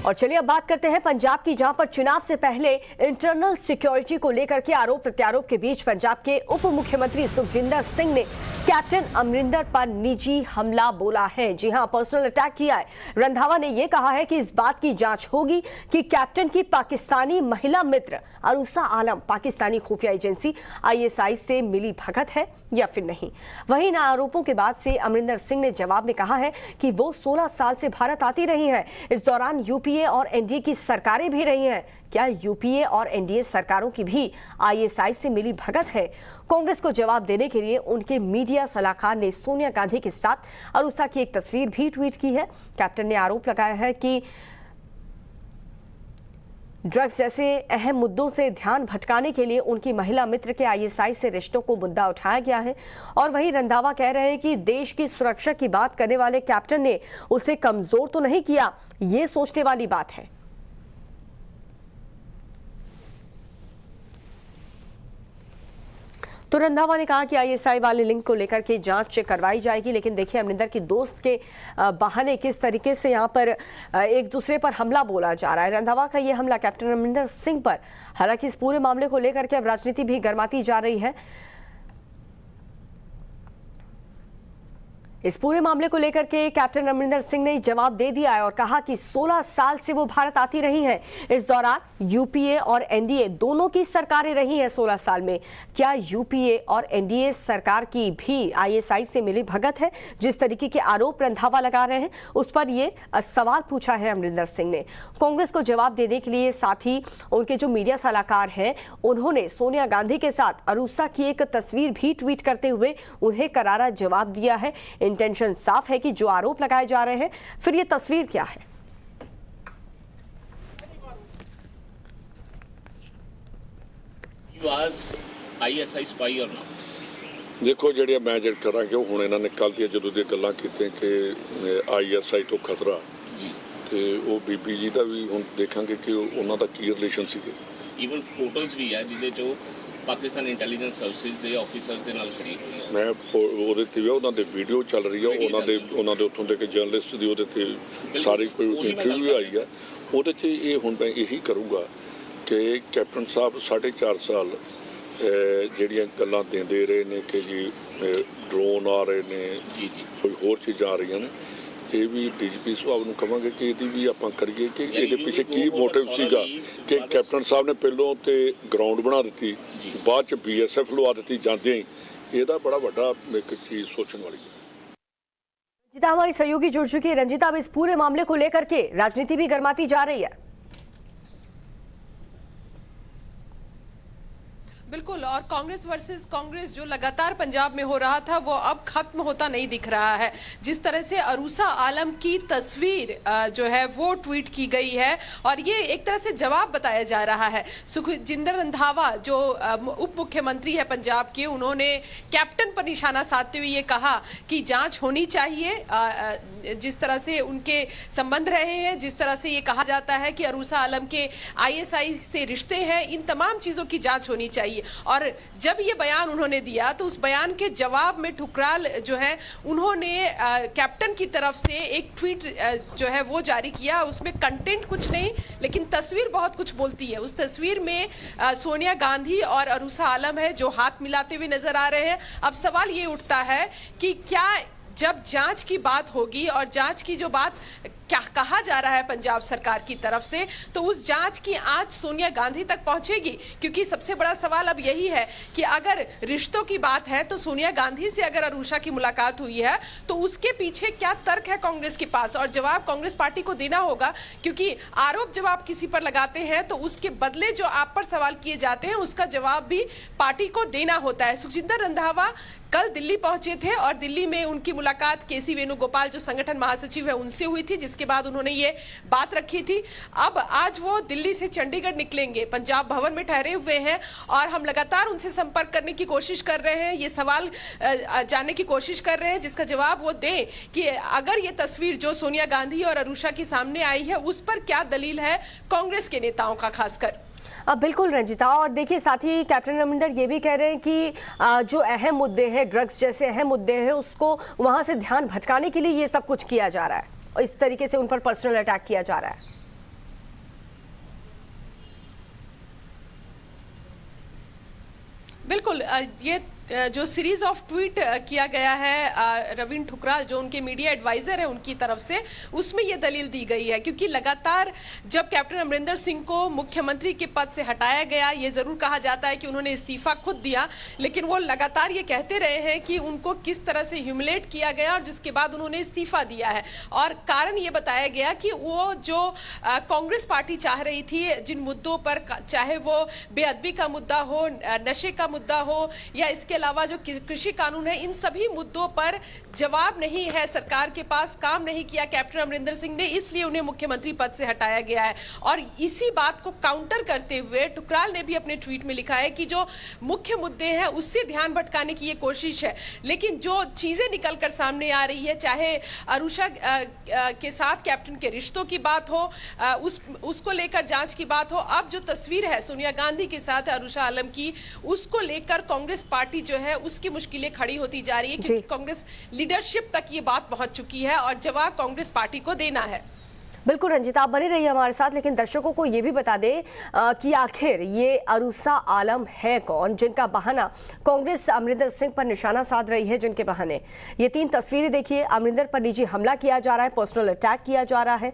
और चलिए अब बात करते हैं पंजाब की, जहां पर चुनाव से पहले इंटरनल सिक्योरिटी को लेकर के आरोप प्रत्यारोप के बीच पंजाब के उप मुख्यमंत्री सुखजिंदर सिंह ने कैप्टन अमरिंदर पर निजी हमला बोला है। जी हां, पर्सनल अटैक किया है। रंधावा ने यह कहा है कि इस बात की जांच होगी कि कैप्टन की पाकिस्तानी महिला मित्र अरूसा आलम पाकिस्तानी खुफिया एजेंसी ISI से मिली भगत है या फिर नहीं। वहीं इन आरोपों के बाद से अमरिंदर सिंह ने जवाब में कहा है कि वो 16 साल से भारत आती रही हैं। इस दौरान UPA और NDA की सरकारें भी रही हैं। क्या UPA और NDA सरकारों की भी ISI से मिली भगत है? कांग्रेस को जवाब देने के लिए उनके मीडिया सलाहकार ने सोनिया गांधी के साथ अरूसा की एक तस्वीर भी ट्वीट की है। कैप्टन ने आरोप लगाया है कि ड्रग्स जैसे अहम मुद्दों से ध्यान भटकाने के लिए उनकी महिला मित्र के ISI से रिश्तों को मुद्दा उठाया गया है। और वहीं रंधावा कह रहे हैं कि देश की सुरक्षा की बात करने वाले कैप्टन ने उसे कमजोर तो नहीं किया, ये सोचने वाली बात है। तो रंधावा ने कहा कि ISI वाले लिंक को लेकर के जांच करवाई जाएगी। लेकिन देखिए, अमरिंदर की दोस्त के बहाने किस तरीके से यहां पर एक दूसरे पर हमला बोला जा रहा है। रंधावा का यह हमला कैप्टन अमरिंदर सिंह पर, हालांकि इस पूरे मामले को लेकर के अब राजनीति भी गर्माती जा रही है। इस पूरे मामले को लेकर के कैप्टन अमरिंदर सिंह ने जवाब दे दिया है और कहा कि 16 साल से वो भारत आती रही हैं। इस दौरान UPA और NDA दोनों की सरकारें रही हैं 16 साल में। क्या UPA और NDA सरकार की भी ISI से मिली भगत है? जिस तरीके के आरोप रंधावा लगा रहे हैं उस पर ये सवाल पूछा है अमरिंदर सिंह ने। कांग्रेस को जवाब देने के लिए साथ ही उनके जो मीडिया सलाहकार हैं उन्होंने सोनिया गांधी के साथ अरूसा की एक तस्वीर भी ट्वीट करते हुए उन्हें करारा जवाब दिया है। इंटेंशन साफ है कि जो आरोप लगाए जा रहे हैं, फिर ये तस्वीर क्या है? ISI spy or not? देखो ਜਿਹੜੀਆਂ ਮੈਂ ਜਿਹੜਾ ਕਰਾਂਗੇ ਉਹ ਹੁਣ ਇਹਨਾਂ ਨੇ ਕੱਲ ਦੀਆਂ ਜਦੋਂ ਦੀਆਂ ਗੱਲਾਂ ਕੀਤੀਆਂ ਕਿ ISI ਤੋਂ ਖਤਰਾ ਜੀ ਤੇ ਉਹ ਬੀਬੀ ਜੀ ਦਾ ਵੀ ਹੁਣ ਦੇਖਾਂਗੇ ਕਿ ਉਹਨਾਂ ਦਾ ਕੀ ਰਿਲੇਸ਼ਨ ਸੀਗੇ। ਈਵਨ ਫੋਟੋਜ਼ ਵੀ ਹੈ ਜਿਹਦੇ ਚ ਪਾਕਿਸਤਾਨ ਇੰਟੈਲੀਜੈਂਸ ਸਰਵਿਸਿਜ਼ ਦੇ ਆਫੀਸਰਸ ਦੇ ਨਾਲ ਖੜੀ ਹੋਈ ਹੈ। ਮੈਂ ਉਹਦੇ ਤੇ ਵੀ ਉਹਨਾਂ ਦੇ ਵੀਡੀਓ ਚੱਲ ਰਹੀ ਆ, ਉਹਨਾਂ ਦੇ ਉੱਥੋਂ ਦੇ ਕਿ ਜਰਨਲਿਸਟ ਦੀ ਉਹਦੇ ਤੇ ਸਾਰੀ ਕੋਈ ਇੰਟਰਵਿਊ ਆਈ ਆ। ਉਹਦੇ 'ਚ ਇਹ ਹੁਣ ਮੈਂ ਇਹੀ ਕਰੂੰਗਾ ਕਿ ਕੈਪਟਨ ਸਾਹਿਬ 4.5 ਸਾਲ ਜਿਹੜੀਆਂ ਗੱਲਾਂ ਦਿੰਦੇ ਰਹੇ ਨੇ ਕਿ ਜੀ ਡਰੋਨ ਆ ਰਹੇ ਨੇ, ਕੋਈ ਹੋਰ ਚੀਜ਼ਾਂ ਆ ਰਹੀਆਂ ਨੇ, ਇਹ ਵੀ DGP ਸਾਹਿਬ ਨੂੰ ਕਹਾਂਗੇ ਕਿ ਇਹਦੀ ਵੀ ਆਪਾਂ ਕਰੀਏ ਕਿ ਇਹਦੇ ਪਿੱਛੇ ਕੀ ਮੋਟਿਵ ਸੀਗਾ ਕਿ ਕੈਪਟਨ ਸਾਹਿਬ ਨੇ ਪਹਿਲੋਂ ਤੇ ਗਰਾਊਂਡ ਬਣਾ ਦਿੱਤੀ, ਬਾਅਦ ਚ BSF ਲਵਾ ਦਿੱਤੀ ਜਾਂਦੇ ਹੀ। ਇਹਦਾ बड़ा ਵੱਡਾ एक चीज सोचने वाली है। रंजिता हमारी सहयोगी जुड़ चुकी है। रंजिता, अब इस पूरे मामले को लेकर के राजनीति भी गर्माती जा रही है। बिल्कुल, और कांग्रेस वर्सेस कांग्रेस जो लगातार पंजाब में हो रहा था वो अब खत्म होता नहीं दिख रहा है। जिस तरह से अरूसा आलम की तस्वीर जो है वो ट्वीट की गई है और ये एक तरह से जवाब बताया जा रहा है। सुखजिंदर रंधावा जो उप मुख्यमंत्री है पंजाब के, उन्होंने कैप्टन पर निशाना साधते हुए ये कहा कि जांच होनी चाहिए। जिस तरह से उनके संबंध रहे हैं, जिस तरह से ये कहा जाता है कि अरूसा आलम के ISI से रिश्ते हैं, इन तमाम चीज़ों की जांच होनी चाहिए। और जब ये बयान उन्होंने दिया तो उस बयान के जवाब में ठुकराल जो है उन्होंने कैप्टन की तरफ से एक ट्वीट जो है वो जारी किया। उसमें कंटेंट कुछ नहीं, लेकिन तस्वीर बहुत कुछ बोलती है। उस तस्वीर में सोनिया गांधी और अरूसा आलम है जो हाथ मिलाते हुए नजर आ रहे हैं। अब सवाल ये उठता है कि क्या जब जांच की बात होगी और जांच की जो बात क्या कहा जा रहा है पंजाब सरकार की तरफ से, तो उस जांच की आंच सोनिया गांधी तक पहुंचेगी? क्योंकि सबसे बड़ा सवाल अब यही है कि अगर रिश्तों की बात है तो सोनिया गांधी से अगर अरूसा की मुलाकात हुई है तो उसके पीछे क्या तर्क है कांग्रेस के पास, और जवाब कांग्रेस पार्टी को देना होगा। क्योंकि आरोप जब आप किसी पर लगाते हैं तो उसके बदले जो आप पर सवाल किए जाते हैं उसका जवाब भी पार्टी को देना होता है। सुखजिंदर रंधावा कल दिल्ली पहुंचे थे और दिल्ली में उनकी मुलाकात KC वेणुगोपाल जो संगठन महासचिव है उनसे हुई थी, जिसके बाद उन्होंने ये बात रखी थी। अब आज वो दिल्ली से चंडीगढ़ निकलेंगे, पंजाब भवन में ठहरे हुए हैं और हम लगातार उनसे संपर्क करने की कोशिश कर रहे हैं, ये सवाल जानने की कोशिश कर रहे हैं जिसका जवाब वो दें कि अगर ये तस्वीर जो सोनिया गांधी और अरूसा की सामने आई है उस पर क्या दलील है कांग्रेस के नेताओं का खासकर। बिल्कुल रंजिता, और देखिए साथ ही कैप्टन अमरिंदर ये भी कह रहे हैं कि जो अहम मुद्दे हैं, ड्रग्स जैसे अहम मुद्दे हैं, उसको वहां से ध्यान भटकाने के लिए ये सब कुछ किया जा रहा है, इस तरीके से उन पर पर्सनल अटैक किया जा रहा है। बिल्कुल ये जो सीरीज ऑफ ट्वीट किया गया है रवीन ठुकरा जो उनके मीडिया एडवाइजर है उनकी तरफ से, उसमें ये दलील दी गई है क्योंकि लगातार जब कैप्टन अमरिंदर सिंह को मुख्यमंत्री के पद से हटाया गया, ये जरूर कहा जाता है कि उन्होंने इस्तीफा खुद दिया, लेकिन वो लगातार ये कहते रहे हैं कि उनको किस तरह से ह्यूमिलेट किया गया और जिसके बाद उन्होंने इस्तीफा दिया है। और कारण ये बताया गया कि वो जो कांग्रेस पार्टी चाह रही थी जिन मुद्दों पर, चाहे वो बेअदबी का मुद्दा हो, नशे का मुद्दा हो या इसके अलावा जो कृषि कानून है, इन सभी मुद्दों पर जवाब नहीं है सरकार के पास, काम नहीं किया कैप्टन अमरिंदर सिंह ने, इसलिए उन्हें मुख्यमंत्री पद से हटाया गया है। और इसी बात को काउंटर करते हुए टुकराल ने भी अपने ट्वीट में लिखा है कि जो मुख्य मुद्दे हैं उससे ध्यान भटकाने की ये कोशिश है, लेकिन जो चीजें निकलकर सामने आ रही है, चाहे अरुषा के साथ कैप्टन के रिश्तों की बात हो, उसको लेकर जांच की बात हो, अब जो तस्वीर है सोनिया गांधी के साथ अरुषा आलम की, उसको लेकर कांग्रेस पार्टी जो है उसकी मुश्किलें खड़ी होती जा रही है क्योंकि कांग्रेस लीडरशिप तक ये बात पहुंच चुकी है और जवाब कांग्रेस पार्टी को देना है। बिल्कुल रंजिता, आप बने रहिए हमारे साथ, लेकिन दर्शकों को ये भी बता दें कि आखिर ये अरुषा आलम है कौन जिनका बहाना कांग्रेस अमरिंदर सिंह पर निशाना साध रही है, जिनके बहाने ये 3 तस्वीरें देखिए, अमरिंदर पर निजी हमला किया जा रहा है, पर्सनल अटैक किया जा रहा है।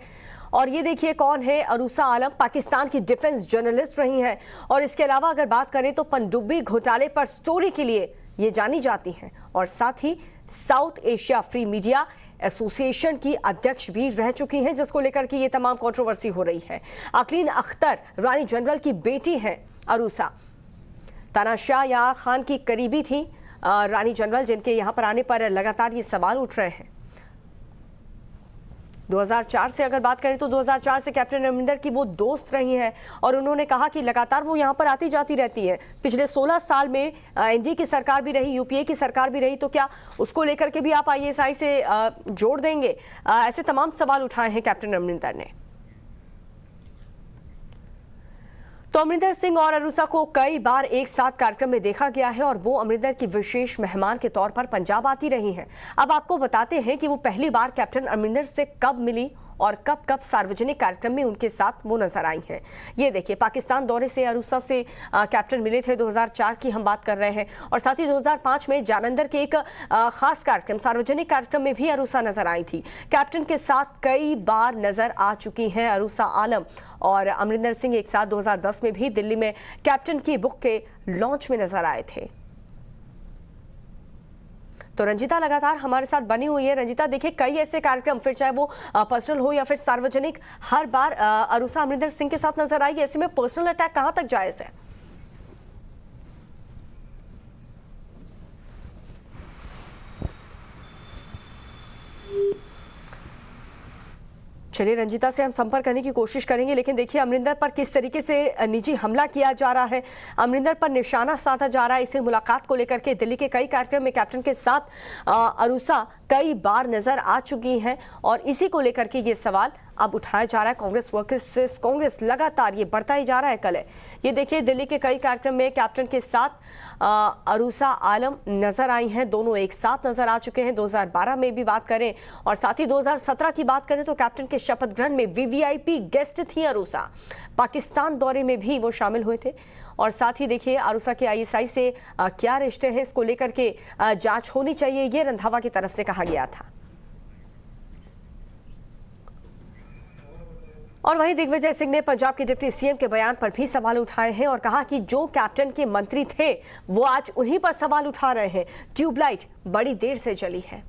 और ये देखिए कौन है अरुषा आलम, पाकिस्तान की डिफेंस जर्नलिस्ट रही हैं और इसके अलावा अगर बात करें तो पनडुब्बी घोटाले पर स्टोरी के लिए ये जानी जाती हैं और साथ ही South Asia Free Media Association की अध्यक्ष भी रह चुकी हैं, जिसको लेकर के ये तमाम कंट्रोवर्सी हो रही है। अकलीन अख्तर रानी जनरल की बेटी हैं अरुषा, तानाशाह या खान की करीबी थी रानी जनरल, जिनके यहाँ पर आने पर लगातार ये सवाल उठ रहे हैं। 2004 से अगर बात करें तो 2004 से कैप्टन अमरिंदर की वो दोस्त रही हैं और उन्होंने कहा कि लगातार वो यहाँ पर आती जाती रहती है। पिछले 16 साल में एनडीए की सरकार भी रही, यूपीए की सरकार भी रही, तो क्या उसको लेकर के भी आप आईएसआई से जोड़ देंगे? ऐसे तमाम सवाल उठाए हैं कैप्टन अमरिंदर ने। तो अमरिंदर सिंह और अरुषा को कई बार एक साथ कार्यक्रम में देखा गया है और वो अमरिंदर की विशेष मेहमान के तौर पर पंजाब आती रही हैं। अब आपको बताते हैं कि वो पहली बार कैप्टन अमरिंदर से कब मिली और कब कब सार्वजनिक कार्यक्रम में उनके साथ वो नजर आई हैं। ये देखिए, पाकिस्तान दौरे से अरुषा से कैप्टन मिले थे, 2004 की हम बात कर रहे हैं, और साथ ही 2005 में जालंधर के एक खास कार्यक्रम, सार्वजनिक कार्यक्रम में भी अरुषा नजर आई थी। कैप्टन के साथ कई बार नजर आ चुकी हैं अरुषा आलम और अमरिंदर सिंह एक साथ 2010 में भी दिल्ली में कैप्टन की बुक के लॉन्च में नजर आए थे। तो रंजिता लगातार हमारे साथ बनी हुई है। रंजिता, देखिए कई ऐसे कार्यक्रम, फिर चाहे वो पर्सनल हो या फिर सार्वजनिक, हर बार अरुषा अमरिंदर सिंह के साथ नजर आई। ऐसे में पर्सनल अटैक कहां तक जायज है? चलिए रंजिता से हम संपर्क करने की कोशिश करेंगे, लेकिन देखिए अमरिंदर पर किस तरीके से निजी हमला किया जा रहा है, अमरिंदर पर निशाना साधा जा रहा है। इसे मुलाकात को लेकर के दिल्ली के कई कार्यक्रम में कैप्टन के साथ अरुषा कई बार नजर आ चुकी हैं और इसी को लेकर के ये सवाल अब उठाया जा रहा है। कांग्रेस वर्सेस कांग्रेस लगातार ये बढ़ता ही जा रहा है। कल है ये देखिए, दिल्ली के कई कार्यक्रम में कैप्टन के साथ अरुषा आलम नजर आई हैं, दोनों एक साथ नजर आ चुके हैं। 2012 में भी बात करें और साथ ही 2017 की बात करें तो कैप्टन के शपथ ग्रहण में वीवीआईपी गेस्ट थी अरुषा। पाकिस्तान दौरे में भी वो शामिल हुए थे और साथ ही देखिए अरुषा के आईएसआई से क्या रिश्ते हैं, इसको लेकर के जांच होनी चाहिए, ये रंधावा की तरफ से कहा गया था। और वहीं दिग्विजय सिंह ने पंजाब के डिप्टी सीएम के बयान पर भी सवाल उठाए हैं और कहा कि जो कैप्टन के मंत्री थे वो आज उन्हीं पर सवाल उठा रहे हैं। ट्यूबलाइट बड़ी देर से जली है।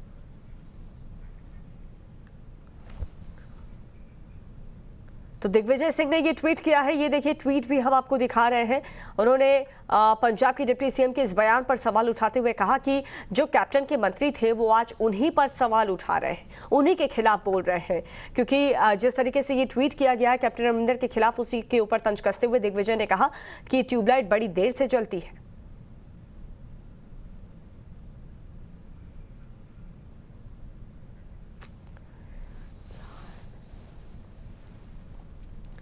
तो दिग्विजय सिंह ने ये ट्वीट किया है, ये देखिए ट्वीट भी हम आपको दिखा रहे हैं। उन्होंने पंजाब के डिप्टी सीएम के इस बयान पर सवाल उठाते हुए कहा कि जो कैप्टन के मंत्री थे वो आज उन्हीं पर सवाल उठा रहे हैं, उन्हीं के खिलाफ बोल रहे हैं, क्योंकि जिस तरीके से ये ट्वीट किया गया है कैप्टन अमरिंदर के खिलाफ, उसी के ऊपर तंज कसते हुए दिग्विजय ने कहा कि ट्यूबलाइट बड़ी देर से जलती है।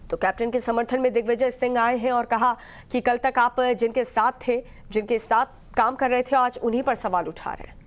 तो कैप्टन के समर्थन में दिग्विजय सिंह आए हैं और कहा कि कल तक आप जिनके साथ थे, जिनके साथ काम कर रहे थे, आज उन्हीं पर सवाल उठा रहे हैं।